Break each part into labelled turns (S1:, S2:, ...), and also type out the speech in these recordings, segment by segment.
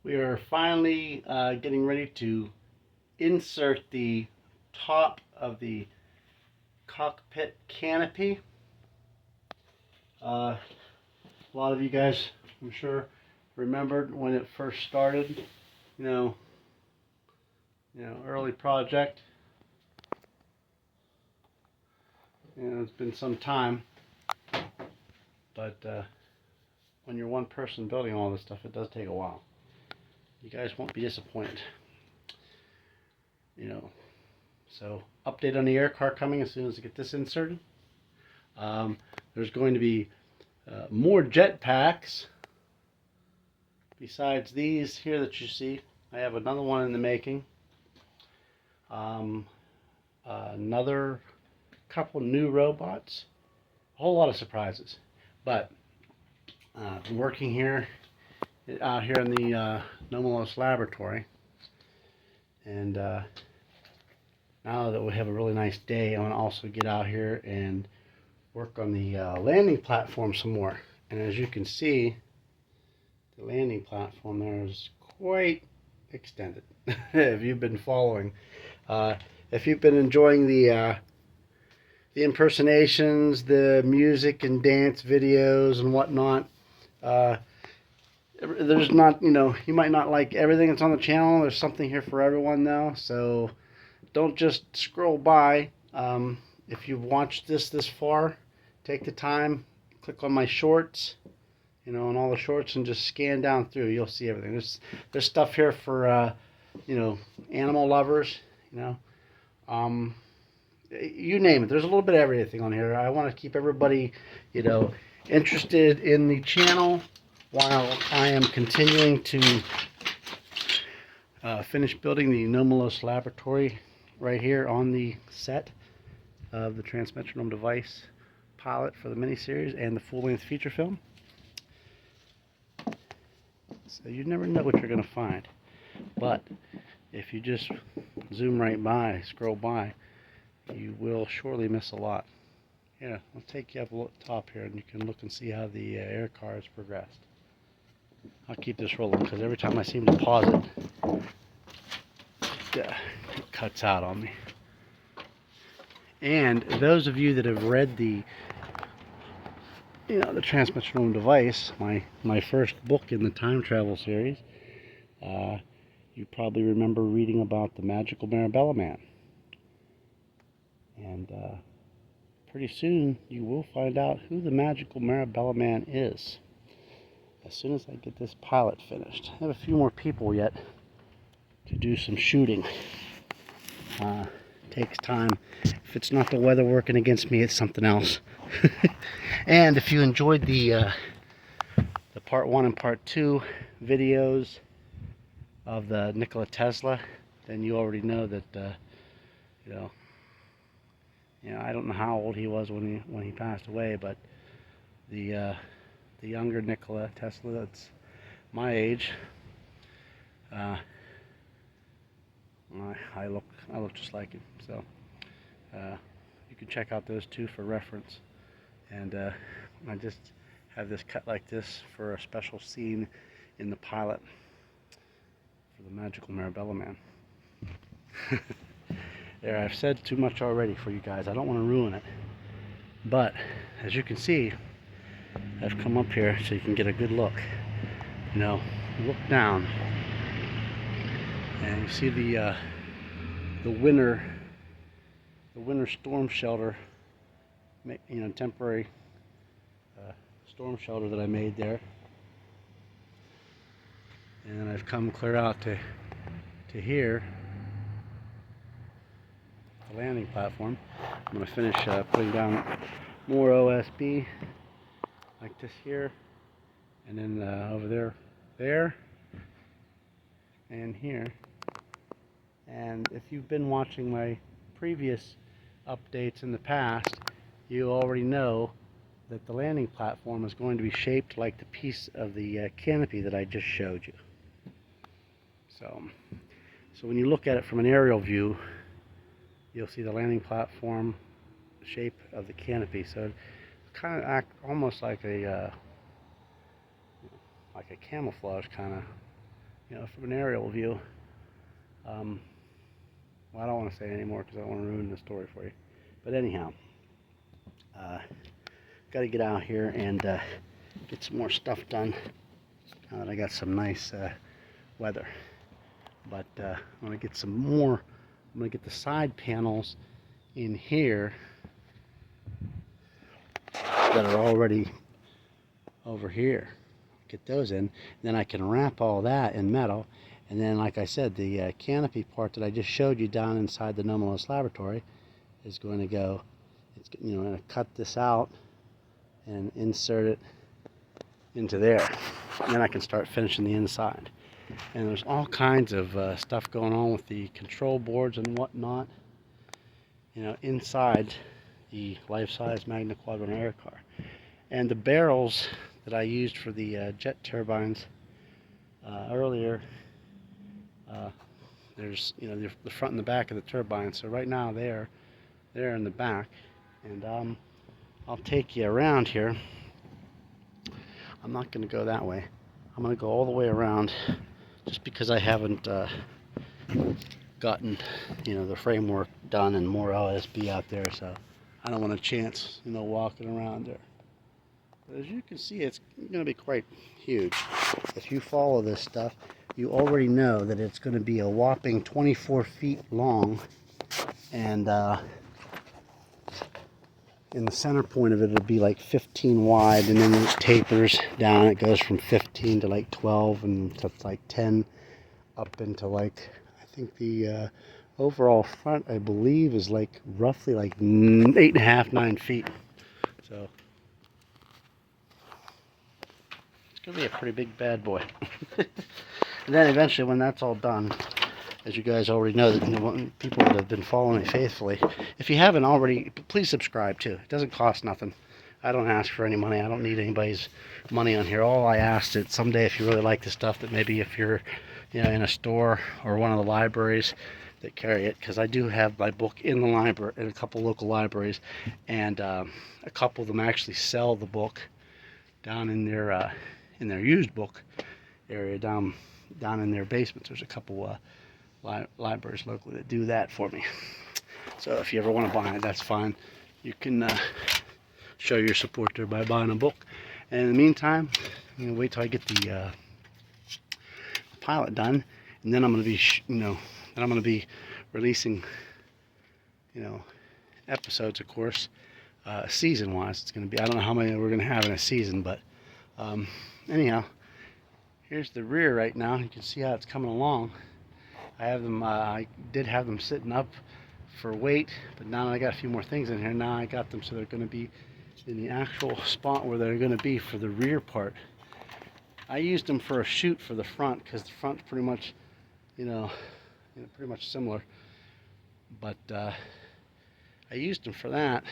S1: We are finally getting ready to insert the top of the cockpit canopy. A lot of you guys, I'm sure, remembered when it first started. You know, early project. It's been some time, but when you're one person building all this stuff, it does take a while. You guys won't be disappointed. So update on the air car coming as soon as I get this inserted. There's going to be more jet packs besides these here that you see. I have another one in the making. Another couple new robots. A whole lot of surprises. But I've been working out here in the Nomelos laboratory, and now that we have a really nice day, I want to also get out here and work on the landing platform some more. And as you can see, the landing platform there is quite extended. If you've been following, if you've been enjoying the impersonations, the music and dance videos and whatnot, there's not, you might not like everything that's on the channel. There's something here for everyone though, so don't just scroll by. If you've watched this far, take the time, click on my shorts, and all the shorts, and just scan down through. You'll see everything. There's stuff here for animal lovers, you name it. There's a little bit of everything on here. I want to keep everybody, interested in the channel while I am continuing to finish building the Nomelos laboratory right here on the set of the Trans-Metronome-Device pilot for the miniseries and the full-length feature film. So you never know what you're going to find. But if you just zoom right by, scroll by, you will surely miss a lot. Here, I'll take you up a top here and you can look and see how the air car has progressed. I'll keep this rolling because every time I seem to pause it cuts out on me. And those of you that have read the Trans-Metronome-Device, my first book in the time travel series, you probably remember reading about the magical Mirabella man. And pretty soon you will find out who the magical Mirabella man is as soon as I get this pilot finished. I have a few more people yet to do some shooting. Takes time. If it's not the weather working against me, it's something else. And if you enjoyed the part 1 and part 2 videos of the Nikola Tesla, then you already know that I don't know how old he was when he passed away, but the younger Nikola Tesla that's my age, I look just like him. So you can check out those two for reference. And I just have this cut like this for a special scene in the pilot for the magical Mirabella man. There, I've said too much already for you guys. I don't want to ruin it. But as you can see, I've come up here so you can get a good look. Look down, and you see the winter storm shelter, temporary storm shelter that I made there. And I've come clear out to here, the landing platform. I'm going to finish putting down more OSB like this here, and then over there, and here. And if you've been watching my previous updates in the past, you already know that the landing platform is going to be shaped like the piece of the canopy that I just showed you. So when you look at it from an aerial view, you'll see the landing platform shape of the canopy. So it kind of act almost like a camouflage kind of from an aerial view. Well, I don't want to say anymore because I don't want to ruin the story for you. But anyhow, got to get out here and get some more stuff done now that I got some nice weather. But I'm going to get some more. I'm going to get the side panels in here that are already over here. Get those in. Then I can wrap all that in metal. And then, like I said, the canopy part that I just showed you down inside the Anomalous Laboratory is going to go, it's going to cut this out and insert it into there. And then I can start finishing the inside. And there's all kinds of stuff going on with the control boards and whatnot, inside the life-size Magna Quadrant air car. And the barrels that I used for the jet turbines earlier, there's the front and the back of the turbine. So right now they're in the back, and I'll take you around here. I'm not going to go that way. I'm going to go all the way around, just because I haven't gotten the framework done and more OSB out there, so I don't want a chance walking around there. But as you can see, it's going to be quite huge. If you follow this stuff, you already know that it's going to be a whopping 24 feet long, and in the center point of it, it'll be like 15 wide, and then it tapers down. It goes from 15 to like 12, and to like 10, up into like, I think the overall front, I believe, is like roughly like 8.5, 9 feet. So it's gonna be a pretty big bad boy. And then eventually, when that's all done, as you guys already know, that people that have been following me faithfully, if you haven't already, please subscribe too. It doesn't cost nothing. I don't ask for any money. I don't need anybody's money on here. All I ask is someday, if you really like the stuff, that maybe if you're in a store or one of the libraries that carry it, because I do have my book in the library, in a couple local libraries, and a couple of them actually sell the book down in their used book area, down in their basements. There's a couple libraries locally that do that for me. So if you ever want to buy it, that's fine. You can show your support there by buying a book. And in the meantime, wait till I get the pilot done, and then I'm going to be releasing episodes, of course, season wise. It's going to be, I don't know how many we're going to have in a season, but anyhow, here's the rear right now. You can see how it's coming along. I did have them sitting up for weight, but now I got a few more things in here. Now I got them so they're going to be in the actual spot where they're going to be for the rear part. I used them for a chute for the front, because the front's pretty much, pretty much similar. But I used them for that.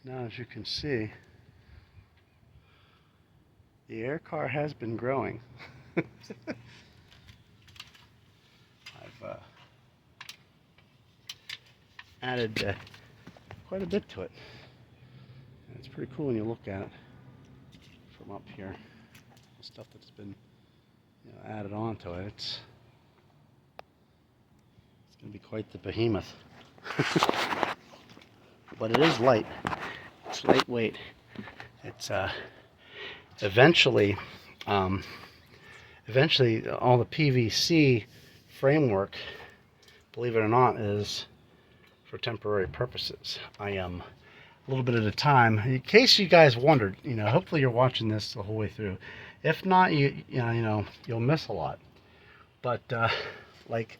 S1: Now, as you can see, the air car has been growing. I've added quite a bit to it. And it's pretty cool when you look at it from up here. The stuff that's been added onto it. It's going to be quite the behemoth. But it is light. It's lightweight. It's eventually all the PVC framework, believe it or not, is for temporary purposes. I am a little bit at a time. In case you guys wondered, hopefully you're watching this the whole way through. If not, you'll miss a lot. But like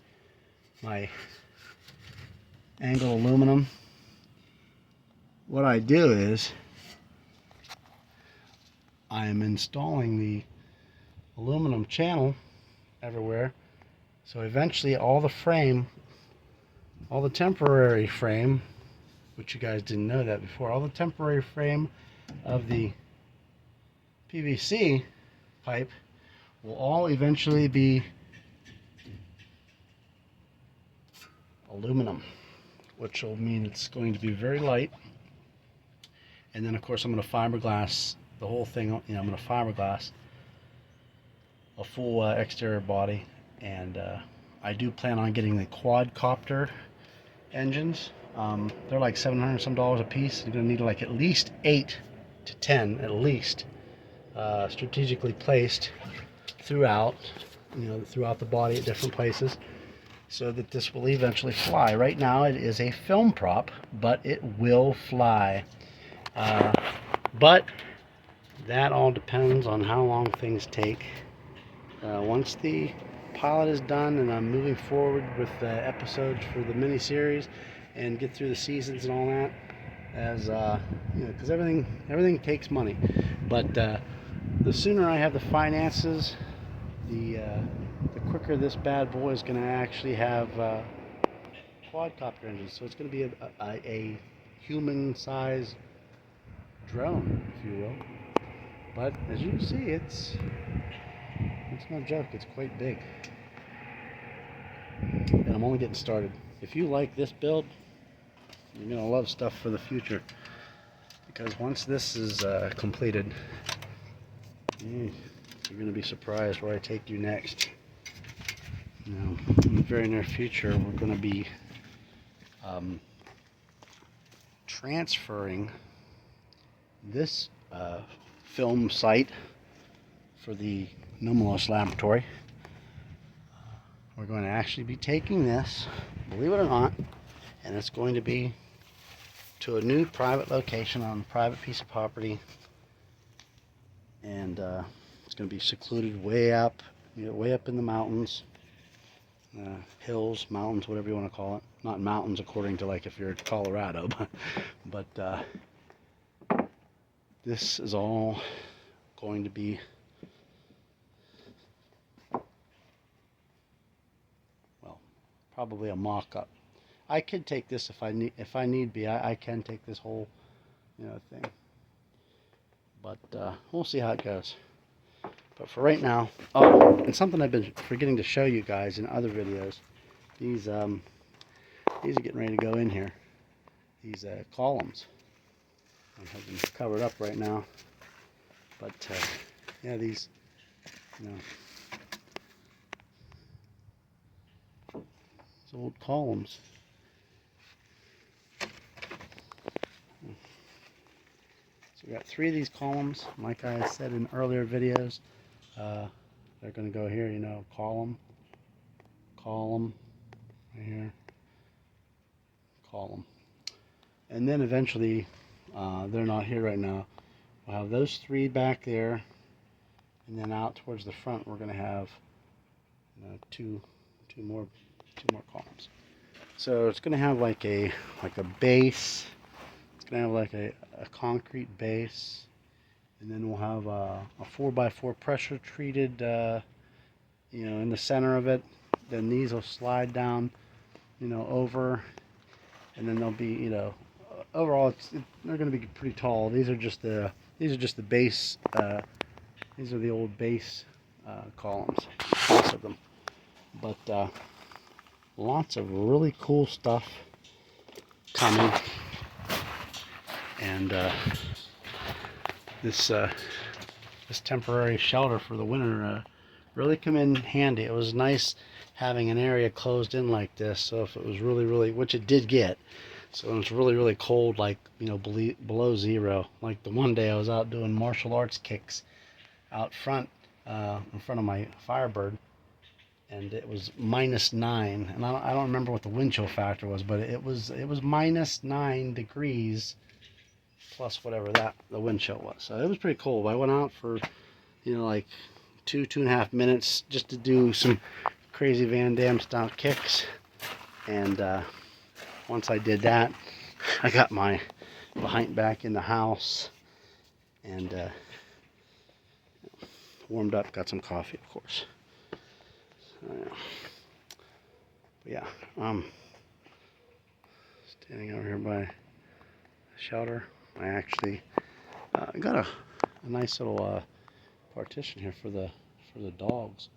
S1: my angle aluminum, what I do is I am installing the aluminum channel everywhere, so eventually all the temporary frame, which you guys didn't know that before, all the temporary frame of the PVC pipe will all eventually be aluminum, which will mean it's going to be very light. And then, of course, I'm going to fiberglass the whole thing. I'm going to fiberglass a full exterior body, and I do plan on getting the quadcopter engines. They're like $700 some a piece. You're gonna need like at least 8 to 10 at least, strategically placed throughout, throughout the body at different places, so that this will eventually fly. Right now it is a film prop, but it will fly. But that all depends on how long things take. Once the pilot is done and I'm moving forward with the episodes for the mini-series and get through the seasons and all that, as because everything takes money. But the sooner I have the finances, the quicker this bad boy is going to actually have quadcopter engines. So it's going to be a human-sized drone, if you will. But as you can see, it's no joke. It's quite big, and I'm only getting started. If you like this build, you're gonna love stuff for the future, because once this is completed, you're gonna be surprised where I take you next. In the very near future, we're gonna be transferring this film site for the Numerous Laboratory. We're going to actually be taking this, believe it or not, and it's going to be to a new private location on a private piece of property, and it's going to be secluded way up in the mountains, hills, mountains, whatever you want to call it. Not mountains according to like if you're in Colorado, but this is all going to be probably a mock-up. I could take this if I need be. I can take this whole thing, but we'll see how it goes. But for right now, oh, and something I've been forgetting to show you guys in other videos, these are getting ready to go in here. These columns. I have them covered up right now, but yeah, these, old columns. So we got 3 of these columns. Like I said in earlier videos, they're going to go here. Column, right here, column, and then eventually, they're not here right now. We'll have those 3 back there, and then out towards the front, we're going to have two more columns. So it's going to have like a base. It's going to have like a concrete base, and then we'll have a 4x4 pressure treated in the center of it. Then these will slide down over, and then they'll be overall they're going to be pretty tall. These are just the base. These are the old base columns, most of them. But lots of really cool stuff coming, and this temporary shelter for the winter really come in handy. It was nice having an area closed in like this, so if it was really, which it did get, so when it's really cold, like below 0, like the one day I was out doing martial arts kicks out front, in front of my Firebird, and it was -9, and I don't remember what the wind chill factor was, but it was -9 degrees plus whatever the wind chill was. So it was pretty cold. I went out for like 2.5 minutes just to do some crazy Van Damme style kicks, and once I did that, I got my behind back in the house and warmed up, got some coffee, of course. But yeah, standing over here by the shelter. I actually got a nice little partition here for the dogs.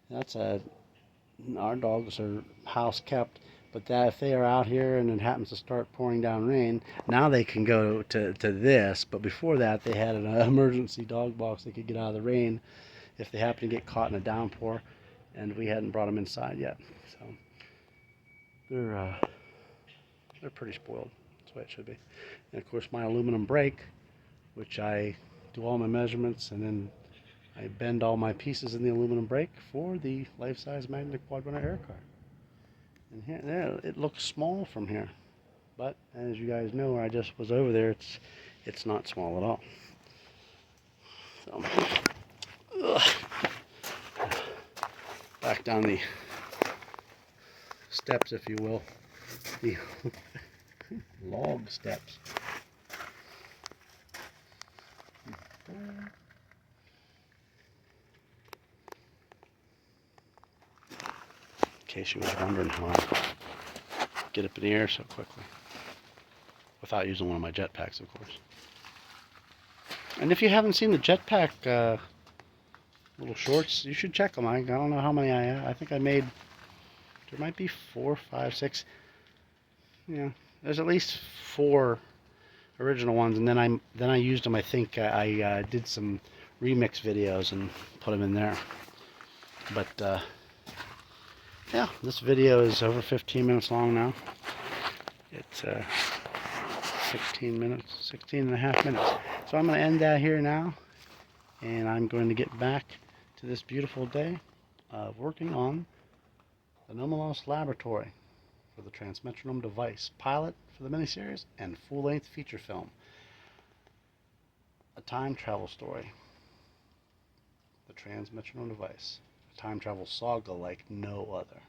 S1: That's our dogs are house kept, but that if they are out here and it happens to start pouring down rain, now they can go to this. But before that, they had an emergency dog box they could get out of the rain if they happen to get caught in a downpour, and we hadn't brought them inside yet. So they're pretty spoiled. That's the way it should be. And of course my aluminum brake, which I do all my measurements, and then I bend all my pieces in the aluminum brake for the life-size magnetic quad runner air car. And here, there, it looks small from here, but as you guys know, where I just was over there, it's not small at all. So, back down the steps, if you will, the log steps. In case you was wondering how I get up in the air so quickly, without using one of my jetpacks, of course. And if you haven't seen the jetpack little shorts, you should check them. I don't know how many I have. I think I made, there might be 4, 5, 6. Yeah, there's at least 4 original ones, and then I used them. I think I did some remix videos and put them in there. But yeah, this video is over 15 minutes long now. It's 16 and a half minutes. So I'm going to end that here now, and I'm going to get back to this beautiful day of working on the Anomalous Laboratory for the Trans-Metronome-Device pilot for the miniseries and full-length feature film. A time travel story. The Trans-Metronome-Device. A time travel saga like no other.